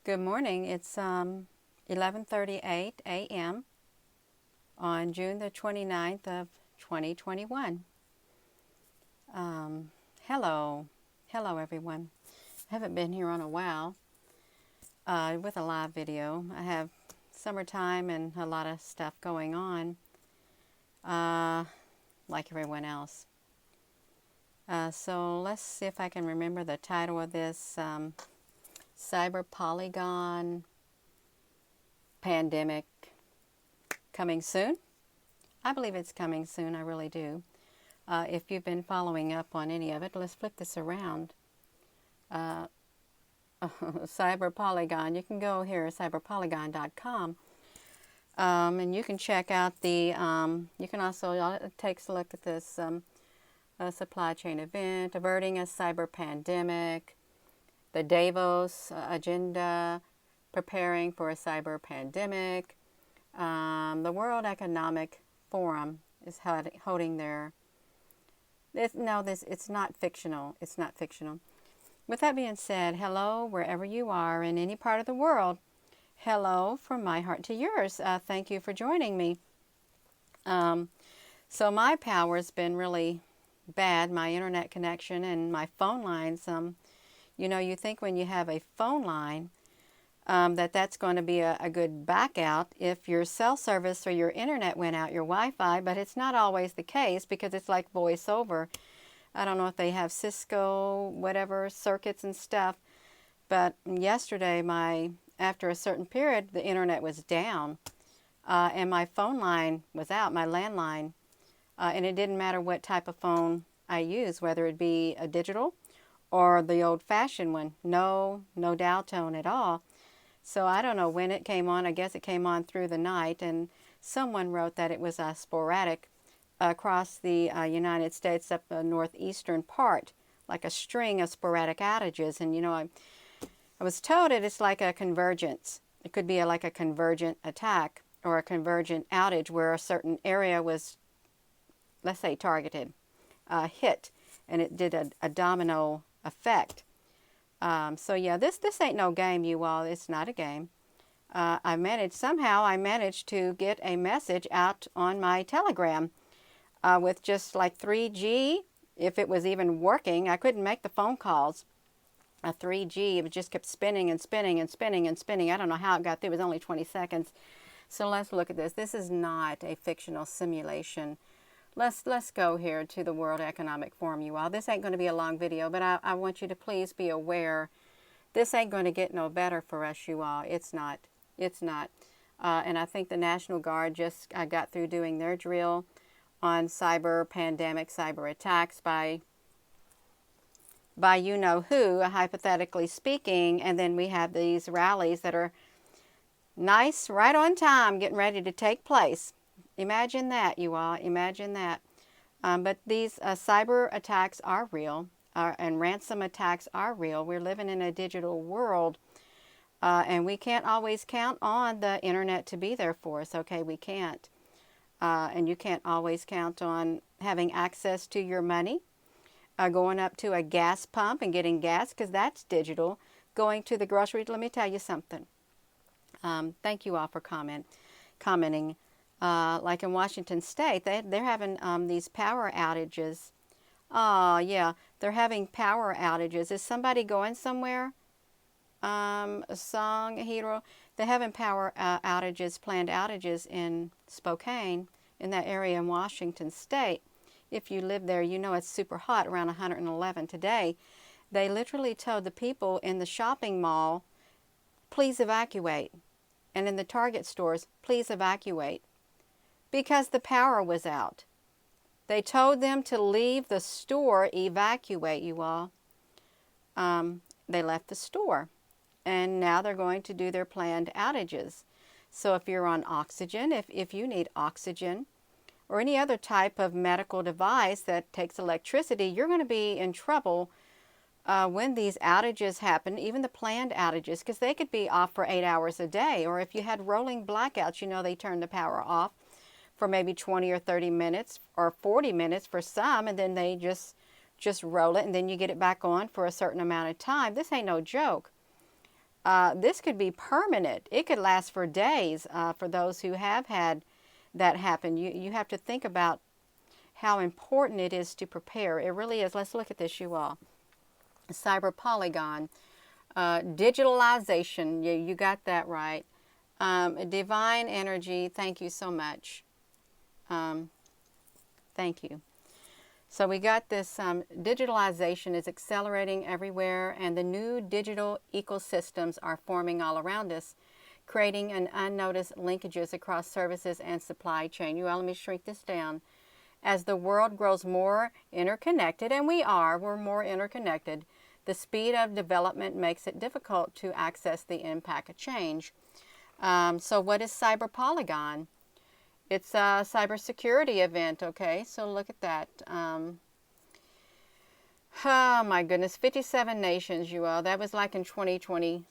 Good morning. It's 11:38 a.m. on June the 29th of 2021. Hello. Hello, everyone. I haven't been here on a while with a live video. I have summertime and a lot of stuff going on, like everyone else. So let's see if I can remember the title of this. Cyber Polygon pandemic coming soon. I believe it's coming soon. I really do. If you've been following up on any of it, let's flip this around. Cyber Polygon. You can go here, cyberpolygon.com, and you can check out the. You can also take a look at this supply chain event, averting a cyber pandemic. The Davos agenda, preparing for a cyber pandemic. The World Economic Forum is holding their. It's not fictional. It's not fictional. With that being said, hello wherever you are in any part of the world. Hello from my heart to yours. Thank you for joining me. So my power's been really bad. My internet connection and my phone lines. You know, you think when you have a phone line that's going to be a good backout if your cell service or your internet went out, your Wi-Fi, but it's not always the case because it's like voice over. I don't know if they have Cisco, whatever, circuits and stuff, but yesterday, after a certain period, the internet was down and my phone line was out, my landline, and it didn't matter what type of phone I used, whether it be a digital or the old-fashioned one. No dial tone at all. So I don't know when it came on. I guess it came on through the night, and someone wrote that it was sporadic across the United States, up the northeastern part, like a string of sporadic outages. And you know, I was told it's like a convergence. It could be like a convergent attack or a convergent outage where a certain area was, let's say, targeted, hit, and it did a domino effect. So yeah, this ain't no game, you all. It's not a game. I managed to get a message out on my Telegram with just like 3G, if it was even working. I couldn't make the phone calls. 3G, it just kept spinning and spinning and spinning and spinning. I don't know how it got through. It was only 20 seconds. So let's look at this. This is not a fictional simulation. Let's go here to the World Economic Forum, you all. This ain't going to be a long video, but I want you to please be aware. This ain't going to get no better for us, you all. It's not. It's not. And I think the National Guard just got through doing their drill on cyber pandemic, cyber attacks by you know who, hypothetically speaking. And then we have these rallies that are nice, right on time, getting ready to take place. Imagine that, you all. Imagine that. But these cyber attacks are real, and ransom attacks are real. We're living in a digital world, and we can't always count on the internet to be there for us. Okay, we can't. And you can't always count on having access to your money, going up to a gas pump and getting gas, because that's digital. Going to the grocery, let me tell you something. Thank you all for commenting. Like in Washington State, they're having these power outages. Oh, yeah, they're having power outages. Is somebody going somewhere? A song, a hero. They're having power outages, planned outages in Spokane, in that area in Washington State. If you live there, you know it's super hot, around 111 today. They literally told the people in the shopping mall, please evacuate. And in the Target stores, please evacuate. Because the power was out. They told them to leave the store, evacuate, you all. They left the store. And now they're going to do their planned outages. So if you're on oxygen, if you need oxygen, or any other type of medical device that takes electricity, you're going to be in trouble when these outages happen, even the planned outages, because they could be off for 8 hours a day. Or if you had rolling blackouts, you know, they turn the power off for maybe 20 or 30 minutes or 40 minutes for some, and then they just roll it, and then you get it back on for a certain amount of time. This ain't no joke. this could be permanent. It could last for days for those who have had that happen. You have to think about how important it is to prepare. It really is. Let's look at this, you all. Cyber Polygon. Digitalization. You got that right. Divine energy. Thank you so much. Thank you. So we got this digitalization is accelerating everywhere, and the new digital ecosystems are forming all around us, creating an unnoticed linkages across services and supply chain. You all, let me shrink this down. As the world grows more interconnected, and we're more interconnected, the speed of development makes it difficult to access the impact of change. So what is Cyber Polygon? It's a cybersecurity event, okay? So look at that. Oh my goodness, 57 nations, you all. That was like in 2020.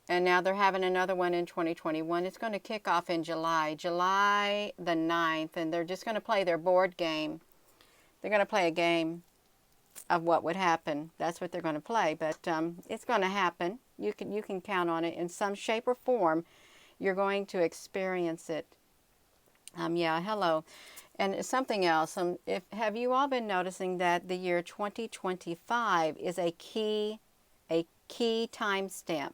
And now they're having another one in 2021. It's going to kick off in July the 9th. And they're just going to play their board game. They're going to play a game of what would happen. That's what they're going to play. But it's going to happen. You can count on it in some shape or form. You're going to experience it. Yeah, hello. And something else, have you all been noticing that the year 2025 is a key timestamp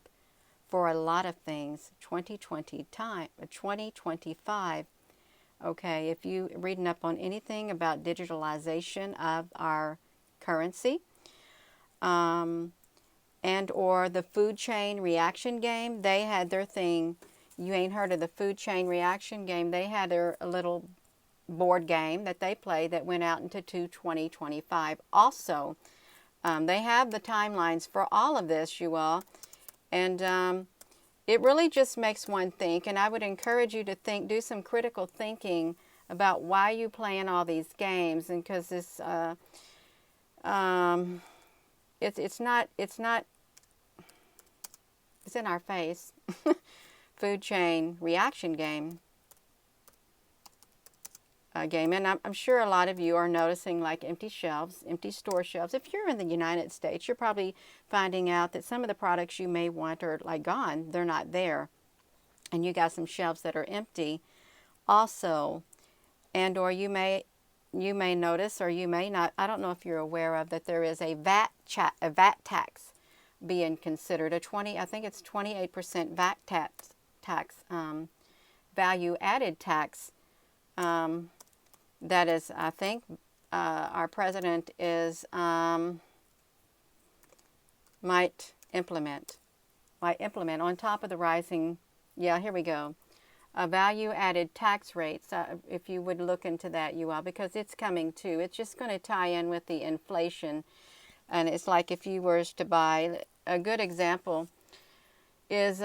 for a lot of things? 2025. Okay, if you reading up on anything about digitalization of our currency, and or the food chain reaction game, they had their thing. You ain't heard of the food chain reaction game. They had a little board game that they played that went out into 2025. Also, they have the timelines for all of this, you all. And it really just makes one think. And I would encourage you to do some critical thinking about why you playing all these games. And because it's in our face. Food chain reaction game. And I'm sure a lot of you are noticing like empty shelves, empty store shelves. If you're in the United States, you're probably finding out that some of the products you may want are like gone. They're not there. And you got some shelves that are empty also. And or you may notice, or you may not, I don't know if you're aware of, that there is a VAT tax being considered. I think it's 28% VAT tax, value added tax. That is, I think, our president might implement on top of the rising. Yeah, here we go. Value added tax rates. If you would look into that, you all, because it's coming too. It's just going to tie in with the inflation, and it's like if you were to buy. A good example is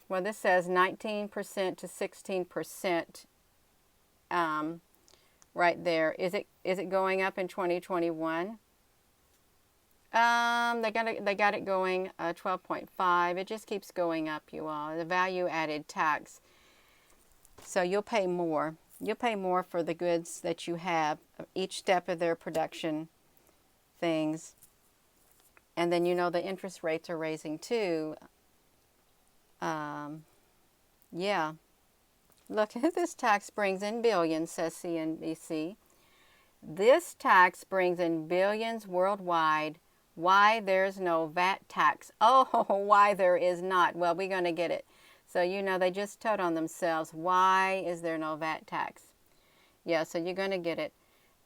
well, this says 19% to 16%. Right there. Is it going up in 2021? They got it going 12.5. It just keeps going up, you all. The value added tax. So you'll pay more. You'll pay more for the goods that you have, each step of their production things. And then you know the interest rates are raising too. Yeah. Look, this tax brings in billions, says CNBC. This tax brings in billions worldwide. Why there's no VAT tax? Oh, why there is not? Well, we're going to get it. So, you know, they just told on themselves. Why is there no VAT tax? Yeah, so you're going to get it.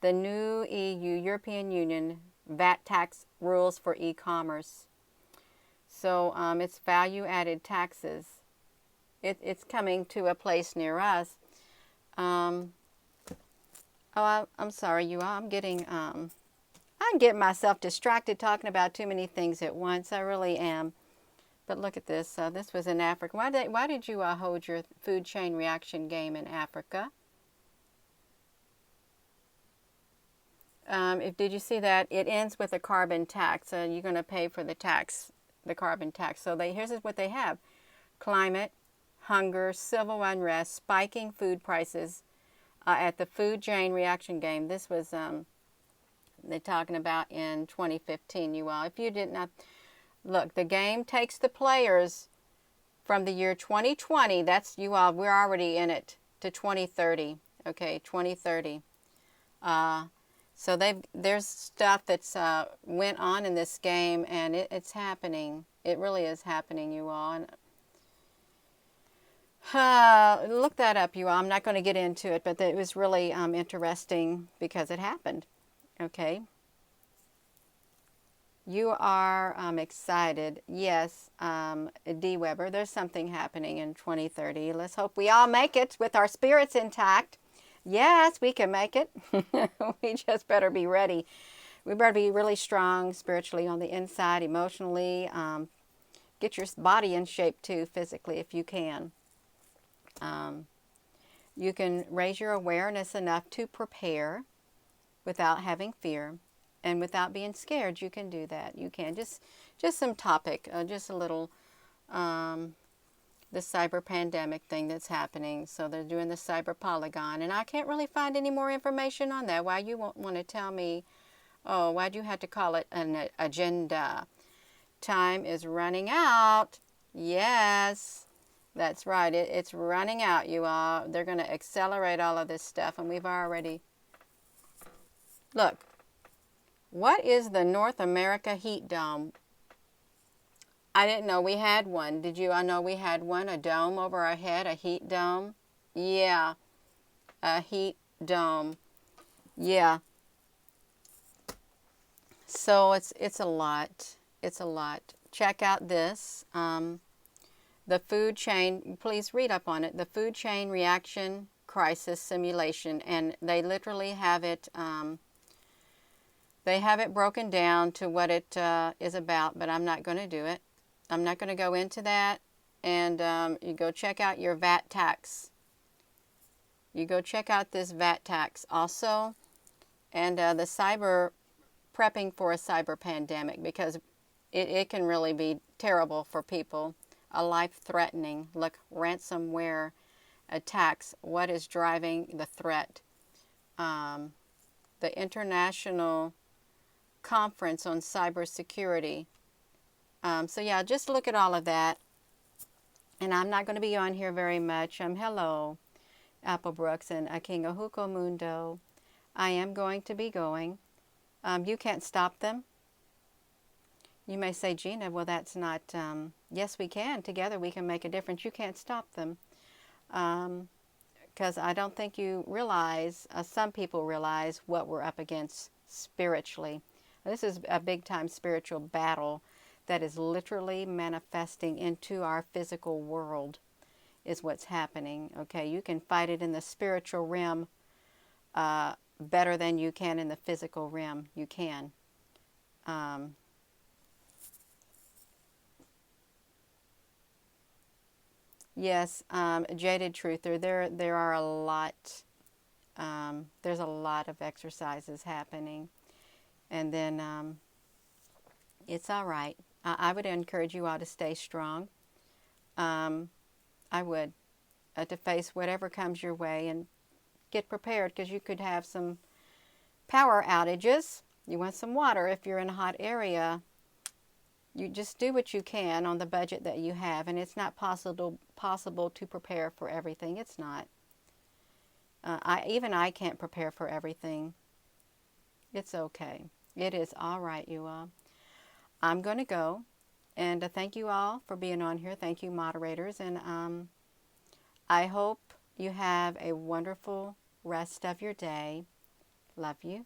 The new EU, European Union, VAT tax rules for e-commerce. So it's value-added taxes. It's coming to a place near us. I'm sorry, you all. I'm getting myself distracted talking about too many things at once. I really am. But look at this. This was in Africa. Why did you hold your food chain reaction game in Africa? Did you see that? It ends with a carbon tax. You're going to pay for the tax, the carbon tax. So here's what they have. Climate, hunger, civil unrest, spiking food prices at the food chain reaction game. This was they're talking about in 2015, you all. If you did not, look, the game takes the players from the year 2020. That's you all. We're already in it to 2030. Okay, 2030. So there's stuff that's went on in this game, and it's happening. It really is happening, you all. And, look that up, you all. I'm not going to get into it, but it was really interesting because it happened. Okay. You are excited. Yes, D. Weber, there's something happening in 2030. Let's hope we all make it with our spirits intact. Yes, we can make it. We just better be ready. We better be really strong spiritually on the inside, emotionally. Get your body in shape too, physically, if you can. You can raise your awareness enough to prepare without having fear. And without being scared, you can do that. You can. Just some topic, just a little, the cyber pandemic thing that's happening. So they're doing the cyber Polygon. And I can't really find any more information on that. Why you won't want to tell me, oh, why'd you have to call it an agenda? Time is running out. Yes, that's right. It's running out, you all. They're going to accelerate all of this stuff. And we've already, look. What is the North America heat dome? I didn't know we had one. Did you? I know we had one, a dome over our head, a heat dome. Yeah, a heat dome. Yeah. So it's a lot. It's a lot. Check out this. The food chain, please read up on it. The food chain reaction crisis simulation. And they literally have it... they have it broken down to what it is about, but I'm not going to do it. I'm not going to go into that. And you go check out your VAT tax. You go check out this VAT tax also. And the cyber, prepping for a cyber pandemic, because it can really be terrible for people. A life-threatening, look, ransomware attacks. What is driving the threat? The International Conference on Cybersecurity. So yeah, just look at all of that. And I'm not going to be on here very much. Hello, Apple Brooks and Akinga Huko Mundo. I am going to be going. You can't stop them. You may say, Gina, well, that's not... yes, we can. Together we can make a difference. You can't stop them. Because I don't think you realize, some people realize what we're up against spiritually. This is a big-time spiritual battle that is literally manifesting into our physical world is what's happening. Okay, you can fight it in the spiritual realm better than you can in the physical realm. You can. Yes, Jaded Truther, there are a lot, there's a lot of exercises happening. And then it's all right. I would encourage you all to stay strong. I would, to face whatever comes your way and get prepared, because you could have some power outages. You want some water if you're in a hot area. You just do what you can on the budget that you have, and it's not possible to prepare for everything. It's not. Even I can't prepare for everything. It's okay. It is all right, you all. I'm going to go, and thank you all for being on here. Thank you, moderators, and I hope you have a wonderful rest of your day. Love you.